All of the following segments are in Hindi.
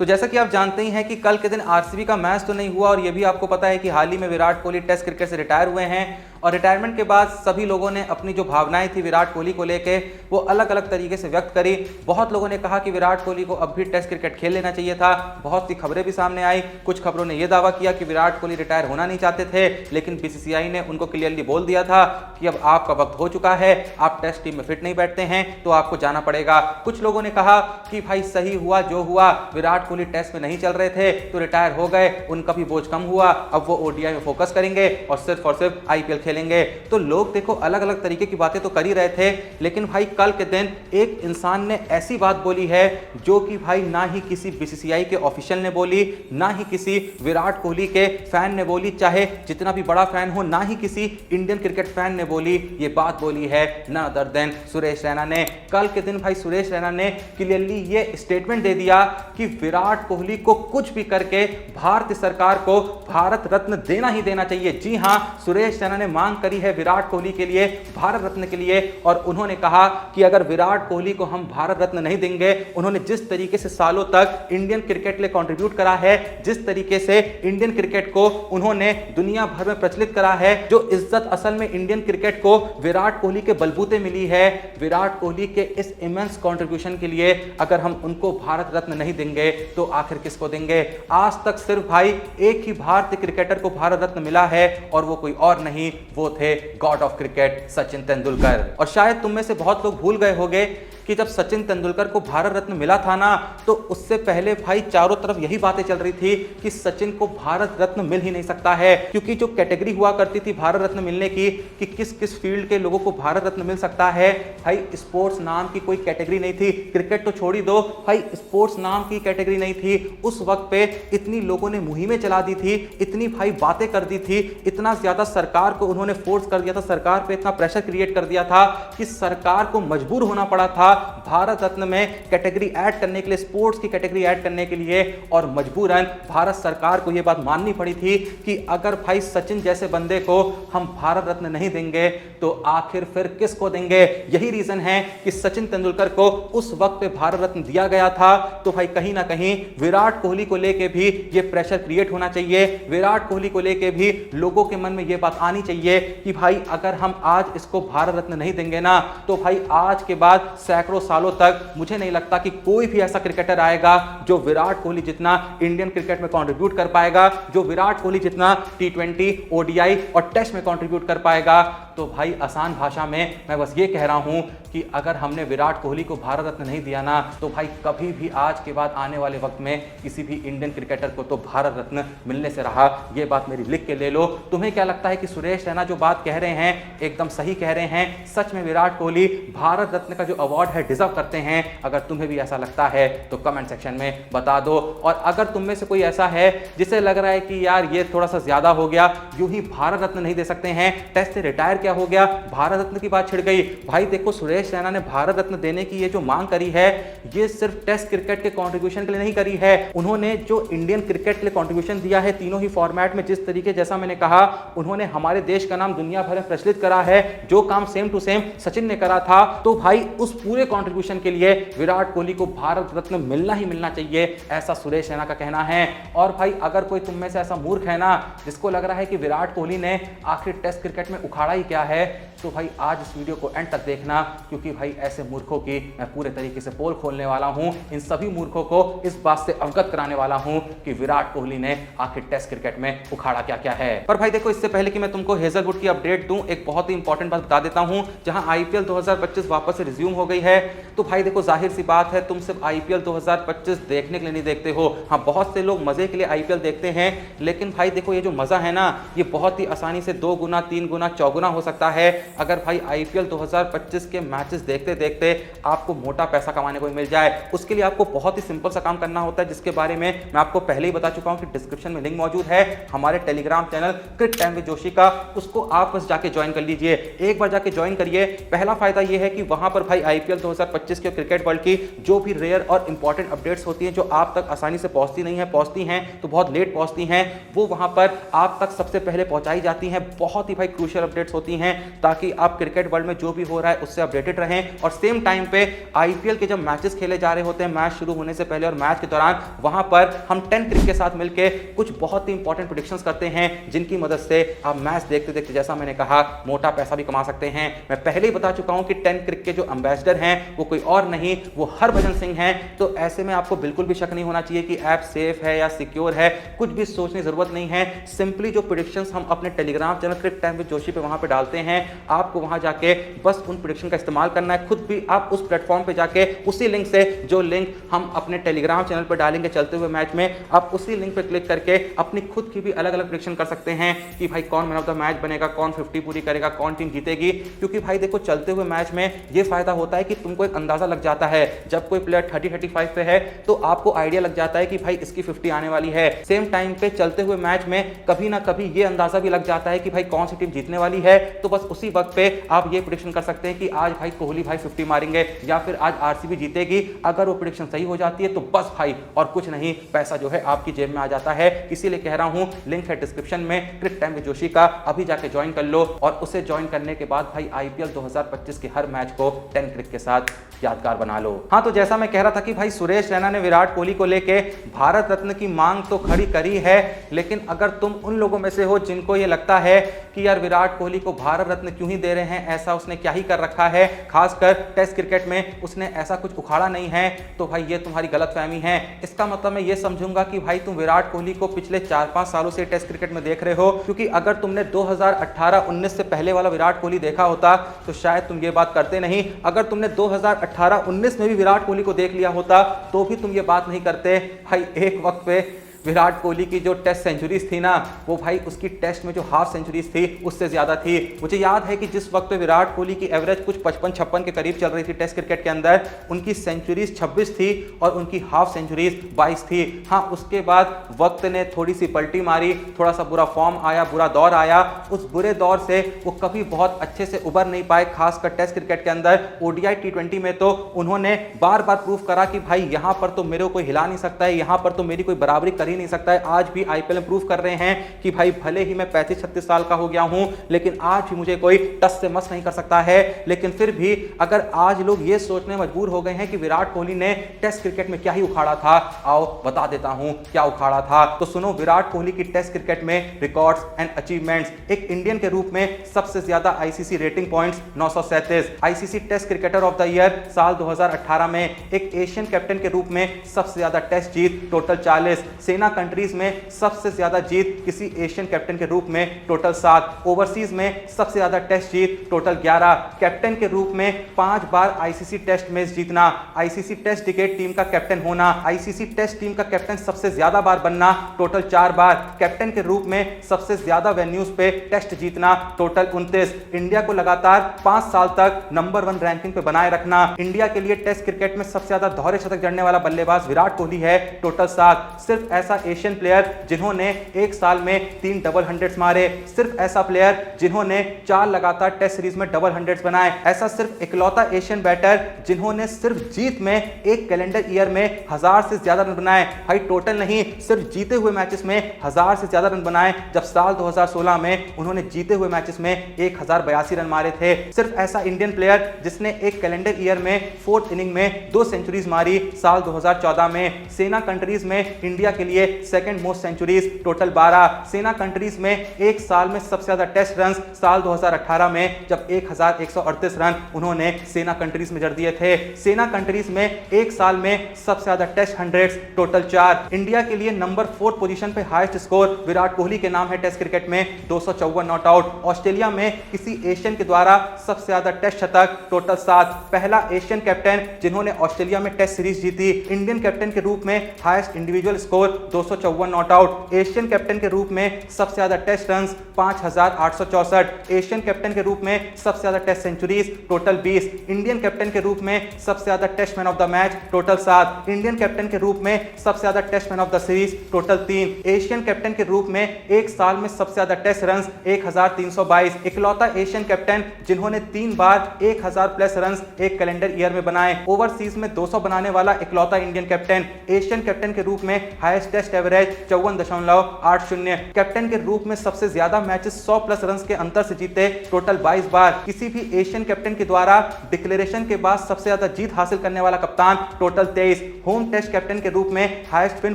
तो जैसा कि आप जानते ही हैं कि कल के दिन आरसीबी का मैच तो नहीं हुआ और ये भी आपको पता है कि हाल ही में विराट कोहली टेस्ट क्रिकेट से रिटायर हुए हैं और रिटायरमेंट के बाद सभी लोगों ने अपनी जो भावनाएं थी विराट कोहली को लेके वो अलग अलग तरीके से व्यक्त करी। बहुत लोगों ने कहा कि विराट कोहली को अब भी टेस्ट क्रिकेट खेल लेना चाहिए था। बहुत सी खबरें भी सामने आई। कुछ खबरों ने यह दावा किया कि विराट कोहली रिटायर होना नहीं चाहते थे, लेकिन बीसीसीआई ने उनको क्लियरली बोल दिया था कि अब आपका वक्त हो चुका है, आप टेस्ट टीम में फिट नहीं बैठते हैं तो आपको जाना पड़ेगा। कुछ लोगों ने कहा कि भाई सही हुआ जो हुआ, विराट कोहली टेस्ट में नहीं चल रहे थे तो रिटायर हो गए, उनका भी बोझ कम हुआ, अब वो ओडीआई में फोकस करेंगे और सिर्फ आईपीएल खेलेंगे। तो लोग देखो अलग अलग तरीके की बातें तो कर ही रहे थे, लेकिन भाई कल के दिन एक इंसान ने ऐसी बात बोली है जो कि भाई ना ही किसी बीसीसीआई के ऑफिशियल ने बोली, ना ही किसी विराट कोहली के फैन ने बोली, चाहे जितना भी बड़ा फैन हो, ना ही किसी इंडियन क्रिकेट फैन ने बोली। ये बात बोली है ना अदर देन सुरेश रैना ने। कल के दिन भाई सुरेश रैना ने क्लियरली ये स्टेटमेंट दे दिया कि विराट कोहली को कुछ भी करके भारतीय सरकार को भारत रत्न देना ही देना चाहिए। जी हां, सुरेश रैना ने मांग करी है विराट कोहली के लिए, भारत रत्न के लिए, और उन्होंने कहा कि अगर विराट कोहली को हम भारत रत्न नहीं देंगे, उन्होंने जिस तरीके से सालों तक इंडियन क्रिकेट के लिए कंट्रीब्यूट करा है, जिस तरीके से इंडियन क्रिकेट को उन्होंने दुनिया भर में प्रचलित करा है, जो इज्जत असल में इंडियन क्रिकेट को विराट कोहली के बलबूते मिली है, विराट कोहली के इस इमेंस कंट्रीब्यूशन के लिए अगर हम उनको भारत रत्न नहीं देंगे तो आखिर किसको देंगे। आज तक सिर्फ भाई एक ही भारतीय क्रिकेटर को भारत रत्न मिला है और वो कोई और नहीं, वो थे God of cricket Sachin Tendulkar. और शायद तुम में से बहुत लोग भूल गए होंगे कि जब सचिन तेंदुलकर को भारत रत्न मिला था ना, तो उससे पहले भाई चारों तरफ यही बातें चल रही थी कि सचिन को भारत रत्न मिल ही नहीं सकता है, क्योंकि जो कैटेगरी हुआ करती थी भारत रत्न मिलने की कि किस किस फील्ड के लोगों को भारत रत्न मिल सकता है, भाई स्पोर्ट्स नाम की कोई कैटेगरी नहीं थी। क्रिकेट तो छोड़ ही दो, भाई स्पोर्ट्स नाम की कैटेगरी नहीं थी। उस वक्त पे इतनी लोगों ने मुहिमें चला दी थी, इतनी भाई बातें कर दी थी, इतना ज्यादा सरकार को उन्होंने फोर्स कर दिया था, सरकार पे इतना प्रेशर क्रिएट कर दिया था कि सरकार को मजबूर होना पड़ा था भारत रत्न में कैटेगरी ऐड करने के लिए, स्पोर्ट्स की कैटेगरी ऐड करने के लिए। और मजबूरन भारत सरकार को यह बात माननी पड़ी थी कि अगर भाई सचिन जैसे बंदे को हम भारत रत्न नहीं देंगे तो आखिर फिर किसको देंगे। यही रीजन है कि सचिन तेंदुलकर को उस वक्त पे भारत रत्न दिया गया था। तो भाई कहीं ना कहीं विराट कोहली को लेके भी यह प्रेशर क्रिएट होना चाहिए, विराट कोहली को लेके भी लोगों के मन में यह बात आनी चाहिए कि भाई अगर हम आज इसको भारत रत्न नहीं देंगे ना, तो भाई आज के बाद सैकड़ों सालों तक मुझे नहीं लगता कि कोई भी ऐसा क्रिकेटर आएगा जो विराट कोहली जितना इंडियन क्रिकेट में कंट्रीब्यूट कर पाएगा, जो विराट कोहली जितना टी20, ओडीआई और टेस्ट में कंट्रीब्यूट कर पाएगा। तो भाई आसान भाषा में मैं बस ये कह रहा हूं कि अगर हमने विराट कोहली को भारत रत्न नहीं दिया ना, तो भाई कभी भी आज के बाद आने वाले वक्त में किसी भी इंडियन क्रिकेटर को तो भारत रत्न मिलने से रहा। ये बात मेरी लिख के ले लो। तुम्हें क्या लगता है कि सुरेश रैना जो बात कह रहे हैं एकदम सही कह रहे हैं? सच में विराट कोहली भारत रत्न का जो अवार्ड है डिजर्व करते हैं? अगर तुम्हें भी ऐसा लगता है तो कमेंट सेक्शन में बता दो। और अगर तुम में से कोई ऐसा है जिसे लग रहा है कि यार ये थोड़ा सा ज्यादा हो गया, यूं ही भारत रत्न नहीं दे सकते हैं, टेस्ट से रिटायर क्या हो गया, भारत रत्न की बात छिड़ गई। भाई देखो, सुरेश रैना ने भारत रत्न देने की ये जो मांग करी है, ये सिर्फ टेस्ट क्रिकेट के कंट्रीब्यूशन के लिए नहीं करी है। उन्होंने जो इंडियन क्रिकेट के लिए कंट्रीब्यूशन दिया है तीनों ही फॉर्मेट में, जिस तरीके जैसा मैंने कहा उन्होंने हमारे देश का नाम दुनिया भर में प्रचलित करा है, जो काम सेम टू सेम सचिन ने करा था, तो भाई उस पूरे कंट्रीब्यूशन के लिए विराट कोहली को भारत रत्न मिलना ही मिलना चाहिए, ऐसा सुरेश रैना का कहना है। और भाई अगर कोई तुम में से ऐसा मूर्ख है ना जिसको लग रहा है कि विराट कोहली ने आखिर टेस्ट क्रिकेट में उखाड़ा ही क्या है, तो भाई आज इस वीडियो को एंड तक देखना, क्योंकि भाई ऐसे मूर्खों की मैं पूरे तरीके से पोल खोलने वाला हूं। इन सभी मूर्खों को इस बात से अवगत कराने वाला हूं कि विराट कोहली ने आखिर टेस्ट क्रिकेट में उखाड़ा क्या क्या है। पर भाई देखो, इससे पहले कि मैं तुमको हेजलवुड की अपडेट दूं, एक बहुत ही इंपॉर्टेंट बात बता देता हूं। जहां आईपीएल 2025 वापस से रिज्यूम हो गई है, तो भाई देखो जाहिर सी बात है तुम सिर्फ आईपीएल 2025 देखने के लिए नहीं देखते हो। हाँ, बहुत से लोग मजे के लिए आईपीएल देखते हैं, लेकिन भाई देखो ये जो मजा है ना, ये बहुत ही आसानी से 2 गुना 3 गुना चौगुना हो सकता है अगर भाई आईपीएल 2025 के मैचेस देखते देखते आपको मोटा पैसा कमाने को मिल जाए। उसके लिए आपको बहुत ही सिंपल सा काम करना होता है, जिसके बारे में मैं आपको पहले ही बता चुका हूं कि डिस्क्रिप्शन में लिंक मौजूद है हमारे Telegram channel cricket time with Joshi का, उसको आप बस जाके ज्वाइन कर लीजिए। एक बार जाके ज्वाइन करिए। पहला फायदा यह है कि वहां पर भाई आईपीएल 2025 के क्रिकेट वर्ल्ड की जो भी रेयर और इंपॉर्टेंट अपडेट्स होती हैं, जो आप तक आसानी से पहुंचती नहीं है, पहुंचती हैं तो बहुत लेट पहुंचती हैं, वो वहां पर आप तक सबसे पहले पहुंचाई जाती हैं। बहुत ही भाई क्रूशियल अपडेट्स होती हैं, ताकि आप क्रिकेट वर्ल्ड में जो भी हो रहा है उससे अपडेटेड अपडेटेड रहें और सेम टाइम पे आईपीएल के जब मैचेस खेले जा रहे होते हैं मैच शुरू होने से पहले और मैच के दौरान, वहां पर हम 10 क्रिक के साथ मिलकर कुछ बहुत ही इंपॉर्टेंट प्रेडिक्शंस करते हैं जिनकी मदद से आप मैच देखते देखते, जैसा मैंने कहा, मोटा पैसा भी कमा सकते हैं। मैं पहले ही बता चुका हूं कि 10 क्रिक के जो एम्बेसडर हैं वो कोई और नहीं, वो हरभजन सिंह हैं। तो ऐसे में आपको बिल्कुल भी शक नहीं होना चाहिए कि ऐप सेफ है या सिक्योर है, कुछ भी सोचने की जरूरत नहीं है। सिंपली जो प्रेडिक्शंस हम अपने Telegram channel crick time with Joshi पे वहां पे डालते हैं, आपको वहां जाके बस उन प्रेडिक्शन का इस्तेमाल करना है। खुद भी आप उस प्लेटफॉर्म पे जाके उसी लिंक से, जो लिंक हम अपने टेलीग्राम चैनल पर डालेंगे चलते हुए मैच में, आप उसी लिंक पे क्लिक करके अपनी खुद की भी अलग अलग प्रेडिक्शन कर सकते हैं कि भाई कौन मैन ऑफ द मैच बनेगा, कौन 50 पूरी करेगा, कौन टीम जीतेगी। क्योंकि भाई देखो, चलते हुए मैच में ये फायदा होता है कि तुमको एक अंदाजा लग जाता है। जब कोई प्लेयर 30-35 पे है तो आपको आइडिया लग जाता है कि भाई इसकी 50 आने वाली है। सेम टाइम पे चलते हुए मैच में कभी ना कभी ये अंदाजा भी लग जाता है कि भाई कौन सी टीम जीतने वाली है। तो बस उसी वक्त पे आप ये प्रेडिक्शन कर सकते हैं कि आज भाई कोहली भाई 50 मारेंगे या फिर आज आरसीबी जीतेगी। अगर वो प्रेडिक्शन सही हो जाती है तो बस भाई और कुछ नहीं, पैसा जो है आपकी जेब में आ जाता है। इसीलिए कह रहा हूं, लिंक है डिस्क्रिप्शन में क्रिक टाइम विद जोशी का, अभी जाके ज्वाइन कर लो और उसे ज्वाइन करने के बाद भाई आईपीएल 2025 के हर मैच को 10 क्रिक के साथ यादगार बना लो। हाँ, तो जैसा मैं कह रहा था कि भाई सुरेश रैना ने विराट कोहली को लेके भारत रत्न की मांग तो खड़ी करी है, लेकिन अगर तुम उन लोगों में से हो जिनको ये लगता है कि यार विराट कोहली को भारत रत्न क्यों ही दे रहे हैं, ऐसा उसने क्या ही कर रखा है, खासकर टेस्ट क्रिकेट में उसने ऐसा कुछ उखाड़ा नहीं है, तो भाई ये तुम्हारी गलतफहमी है। इसका मतलब मैं ये समझूंगा कि भाई तुम विराट कोहली को पिछले 4-5 सालों से टेस्ट क्रिकेट में देख रहे हो, क्योंकि अगर तुमने 2018-19 से पहले वाला विराट कोहली देखा होता तो शायद तुम ये बात करते नहीं। अगर तुमने 2018-19 में भी विराट कोहली को देख लिया होता तो भी तुम ये बात नहीं करते। भाई एक वक्त पे विराट कोहली की जो टेस्ट सेंचुरीज थी ना, वो भाई उसकी टेस्ट में जो हाफ सेंचुरीज थी उससे ज्यादा थी। मुझे याद है कि जिस वक्त पे विराट कोहली की एवरेज कुछ 55-56 के करीब चल रही थी टेस्ट क्रिकेट के अंदर, उनकी सेंचुरीज 26 थी और उनकी हाफ सेंचुरीज 22 थी। हाँ, उसके बाद वक्त ने थोड़ी सी पलटी मारी, थोड़ा सा बुरा फॉर्म आया, बुरा दौर आया। उस बुरे दौर से वो कभी बहुत अच्छे से उबर नहीं पाए, खासकर टेस्ट क्रिकेट के अंदर। ओडीआई T20 में तो उन्होंने बार बार प्रूव करा कि भाई यहां पर तो मेरे को कोई हिला नहीं सकता है, यहां पर तो मेरी कोई बराबरी कर ही नहीं सकता है। आज भी आईपीएल में प्रूव कर रहे हैं कि भाई भले ही मैं 35-36 साल का हो गया हूं, लेकिन आज भी मुझे कोई टस से मस नहीं कर सकता है। लेकिन फिर भी अगर आज लोग ये सोचने मजबूर हो गए हैं कि विराट कोहली ने टेस्ट क्रिकेट में क्या ही उखाड़ा था, आओ बता देता हूं क्या उखाड़ा था। तो सुनो, विराट कोहली की टेस्ट क्रिकेट में रिकॉर्ड्स एंड अचीवमेंट्स। एक इंडियन के रूप में सबसे ज्यादा ICC rating points 937, ICC test cricketer of the year साल 2018 में। एक एशियन कैप्टन के रूप में सबसे ज्यादा टेस्ट जीत टोटल 40, सेना कंट्रीज में सबसे ज्यादा जीत किसी एशियन कैप्टन के रूप में टोटल 7, ओवरसीज में सबसे ज्यादा टेस्ट जीत टोटल 11, कैप्टन के रूप में 5 बार आईसीसी टेस्ट मैच जीतना, आईसीसी टेस्ट डिकेड टीम का कैप्टन होना, आईसीसी टेस्ट टीम का कैप्टन सबसे ज्यादा बार बनना टोटल 4 बार, कैप्टन के रूप में सबसे ज्यादा वेन्यूज पे टेस्ट जीतना टोटल 29, इंडिया को लगातार 5 साल तक नंबर 1 रैंकिंग पे बनाए रखना। इंडिया के लिए टेस्ट क्रिकेट में सबसे ज्यादा दोहरे शतक जड़ने वाला बल्लेबाज विराट कोहली है टोटल 7। सिर्फ ऐसा एशियन प्लेयर जिन्होंने एक साल में 3 डबल हंड्रेड्स मारे, सिर्फ ऐसा प्लेयर जिन्होंने 4 लगातार टेस्ट सीरीज में डबल हंड्रेड्स बनाए, ऐसा सिर्फ इकलौता एशियन बैटर जिन्होंने सिर्फ जीत में एक कैलेंडर ईयर में 1000 से ज्यादा रन बनाए। भाई टोटल नहीं, सिर्फ जीते हुए मैचेस में 1000 से ज्यादा रन बनाए, जब साल 2016 में उन्होंने जीते हुए मैचेस में 1082 रन मारे थे। सिर्फ ऐसा इंडियन प्लेयर जिसने एक कैलेंडर ईयर में 4th इनिंग में 2 सेंचुरीज मारी साल 2014 में। सेना कंट्रीज में इंडिया के लिए second most centuries total 12, SENA countries में एक साल में सबसे ज्यादा टेस्ट रन साल 2018 में, जब 1138 रन उन्होंने सेना कंट्रीज में जड़ दिए थे। सेना कंट्रीज में एक साल में सबसे ज्यादा टेस्ट हंड्रेड्स टोटल 4। इंडिया के लिए नंबर 4 पोजीशन पे हाईएस्ट स्कोर विराट कोहली के नाम है टेस्ट क्रिकेट में, 254 नॉट आउट। ऑस्ट्रेलिया में किसी एशियन के द्वारा सबसे ज्यादा टेस्ट शतक टोटल 7, पहला एशियन कैप्टन जिन्होंने ऑस्ट्रेलिया में टेस्ट सीरीज जीती। इंडियन कैप्टन के रूप में highest individual score 254 not out. Asian captain के रूप में सबसे ज्यादा टेस्ट रन 5864, एशियन कैप्टन के रूप में सबसे ज्यादा test centuries total 20, Indian captain के रूप में सबसे ज्यादा test man of the match total 7, Indian captain के रूप में सबसे ज्यादा test man of the series total 3, Asian captain के रूप में एक साल में सबसे ज्यादा टेस्ट रन 1322, इकलौता एशियन कैप्टन जिन्होंने 3 बार 1000 प्लस रन एक कैलेंडर ईयर में बनाए। ओवरसीज में 200 बनाने वाला इकलौता इंडियन कैप्टन, एशियन कैप्टन के रूप में हाईएस्ट टेस्ट एवरेज 54.80। कैप्टन के रूप में सबसे ज्यादा मैचेस 100 प्लस रन के अंतर से जीते, टोटल 22 बार। किसी भी एशियन कैप्टन के द्वारा डिक्लेरेशन के बाद सबसे ज्यादा जीत हासिल करने वाला कप्तान, टोटल 23। होम टेस्ट कैप्टन के रूप में हाईएस्ट विन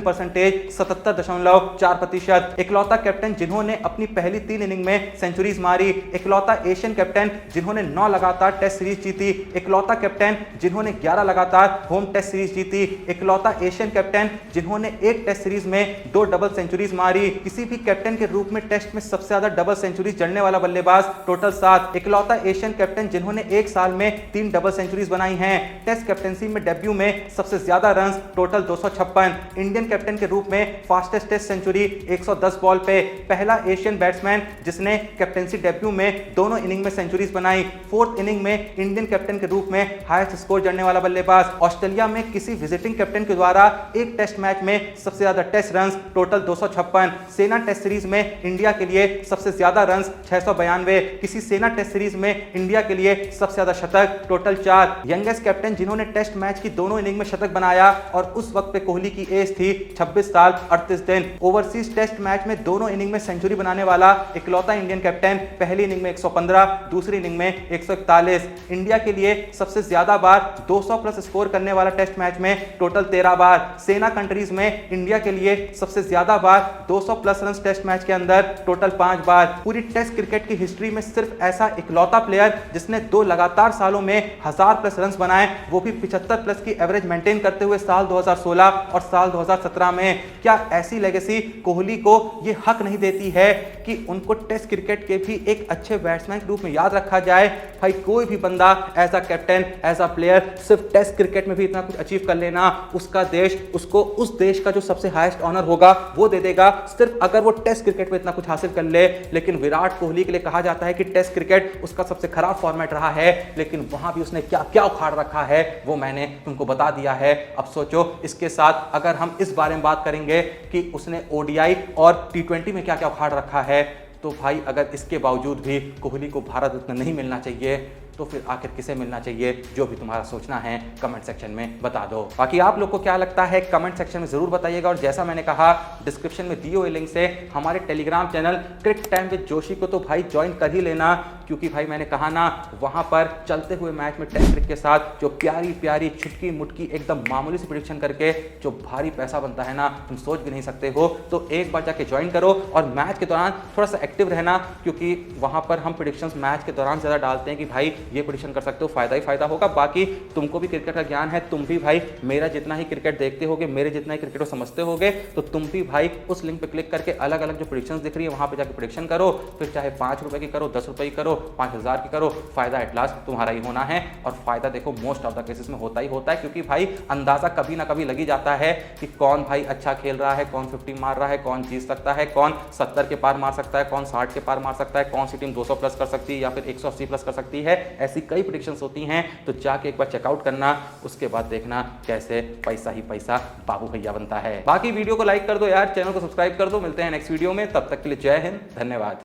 परसेंटेज 77.4%। इकलौता कैप्टन जिन्होंने अपनी पहली 3 इनिंग में सेंचुरीज मारी। इकलौता एशियन कैप्टन जिन्होंने 9 लगातार टेस्ट सीरीज जीती। इकलौता कैप्टन जिन्होंने 11 लगातार होम टेस्ट सीरीज जीती। इकलौता एशियन कैप्टन जिन्होंने एक टेस्ट सीरीज में 2 डबल सेंचुरीज मारी। किसी भी कैप्टन के रूप में टेस्ट में सबसे ज्यादा डबल सेंचुरीज जड़ने वाला बल्लेबाज, टोटल 7। इकलौता एशियन कैप्टन जिन्होंने एक साल में 3 डबल सेंचुरीज बनाई हैं। टेस्ट कैप्टनसी में डेब्यू में सबसे ज्यादा रन, टोटल 256। इंडियन कैप्टन के रूप में फास्टेस्ट टेस्ट सेंचुरी 110 बॉल पे। पहला एशियन बैट्समैन जिसने कैप्टनसी डेब्यू में दोनों इनिंग में सेंचुरीज बनाई। 4th इनिंग में इंडियन कैप्टन के रूप में हाईएस्ट स्कोर जड़ने वाला बल्लेबाज। ऑस्ट्रेलिया में किसी विजिटिंग कैप्टन के द्वारा एक टेस्ट मैच में सबसे ज्यादा टेस्ट रन, टोटल 256। सेना टेस्ट सीरीज में इंडिया के लिए सबसे ज्यादा रन 692। किसी सेना टेस्ट सीरीज में इंडिया के लिए सबसे ज्यादा शतक, टोटल 4। यंगेस्ट कैप्टन जिन्होंने टेस्ट मैच की दोनों इनिंग में शतक बनाया और उस वक्त पे कोहली की एज थी 26 साल 38 दिन। ओवरसीज टेस्ट मैच में दोनों इनिंग में सेंचुरी बनाने वाला इकलौता इंडियन कैप्टन, पहली इनिंग में 115, दूसरी इनिंग में 141। इंडिया के लिए सबसे ज्यादा बार 200 प्लस स्कोर करने वाला टेस्ट मैच में, टोटल 13 बार। सेना कंट्रीज में इंडिया के लिए सबसे ज्यादा बार 200 प्लस रन टेस्ट मैच के अंदर, टोटल 5 बार। पूरी टेस्ट क्रिकेट की हिस्ट्री में सिर्फ ऐसा इकलौता प्लेयर जिसने 2 लगातार सालों में 1000 प्लस रन बनाए, वो भी 75 प्लस की एवरेज मेंटेन करते हुए साल 2016 और साल 2017 में। क्या ऐसी लेगेसी कोहली को ये हक नहीं देती है कि उनको टेस्ट क्रिकेट के भी एक अच्छे बैट्समैन के रूप में याद रखा जाए? भाई कोई भी बंदा as a captain, as a player सिर्फ टेस्ट क्रिकेट में भी इतना कुछ अचीव कर लेना, उसका देश उसको उस देश का जो सबसे हाईएस्ट ऑनर होगा वो दे देगा, सिर्फ अगर वो टेस्ट क्रिकेट में इतना कुछ हासिल कर ले। लेकिन विराट कोहली के लिए कहा जाता है कि टेस्ट क्रिकेट उसका सबसे खराब फॉर्मेट रहा है, लेकिन वहां भी उसने क्या क्या उखाड़ रखा है वो मैंने तुमको बता दिया है। अब सोचो इसके साथ अगर हम इस बारे में बात करेंगे कि उसने ओडीआई और टी20 में क्या क्या उखाड़ रखा है, तो भाई अगर इसके बावजूद भी कोहली को भारत रत्न नहीं मिलना चाहिए तो फिर आखिर किसे मिलना चाहिए? जो भी तुम्हारा सोचना है कमेंट सेक्शन में बता दो। बाकी आप लोग को क्या लगता है कमेंट सेक्शन में जरूर बताइएगा। और जैसा मैंने कहा डिस्क्रिप्शन में दिए हुए लिंक से हमारे Telegram channel cricket time with Joshi को तो भाई ज्वाइन कर ही लेना, क्योंकि भाई मैंने कहा ना वहां पर चलते हुए मैच में टेस्ट क्रिकेट के साथ जो प्यारी प्यारी छुटकी मुटकी एकदम मामूली सी प्रेडिक्शन करके जो भारी पैसा बनता है ना, तुम सोच भी नहीं सकते हो। तो एक बार जाके ज्वाइन करो और मैच के दौरान थोड़ा सा एक्टिव रहना, क्योंकि वहां पर हम प्रेडिक्शंस मैच के दौरान ज्यादा डालते हैं कि भाई ये प्रेडिक्शन कर सकते हो, फायदा ही फायदा होगा। बाकी तुमको भी क्रिकेट का ज्ञान है, तुम भी भाई मेरा जितना ही क्रिकेट देखते होगे, मेरे जितना ही क्रिकेट को समझते होगे, तो तुम भी भाई उस लिंक पे क्लिक करके अलग अलग जो प्रेडिक्शंस दिख रही है वहां पे जाके प्रेडिक्शन करो। फिर चाहे 5 रुपए की करो, 10 रुपए की करो, 5000 की करो, फायदा एट लास्ट तुम्हारा ही होना है। और फायदा देखो मोस्ट ऑफ द केसेस में होता ही होता है, क्योंकि भाई अंदाजा कभी ना कभी लगी जाता है कि कौन भाई अच्छा खेल रहा है, कौन 50 मार रहा है, कौन जीत सकता है, कौन 70 के पार मार सकता है, कौन 60 के पार मार सकता है, कौन सी टीम 200 प्लस कर सकती है या फिर 180 प्लस कर सकती है। ऐसी कई प्रेडिक्शंस होती हैं, तो जाके एक बार चेकआउट करना, उसके बाद देखना कैसे पैसा ही पैसा बाबू भैया बनता है। बाकी वीडियो को लाइक कर दो यार, चैनल को सब्सक्राइब कर दो। मिलते हैं नेक्स्ट वीडियो में, तब तक के लिए जय हिंद, धन्यवाद।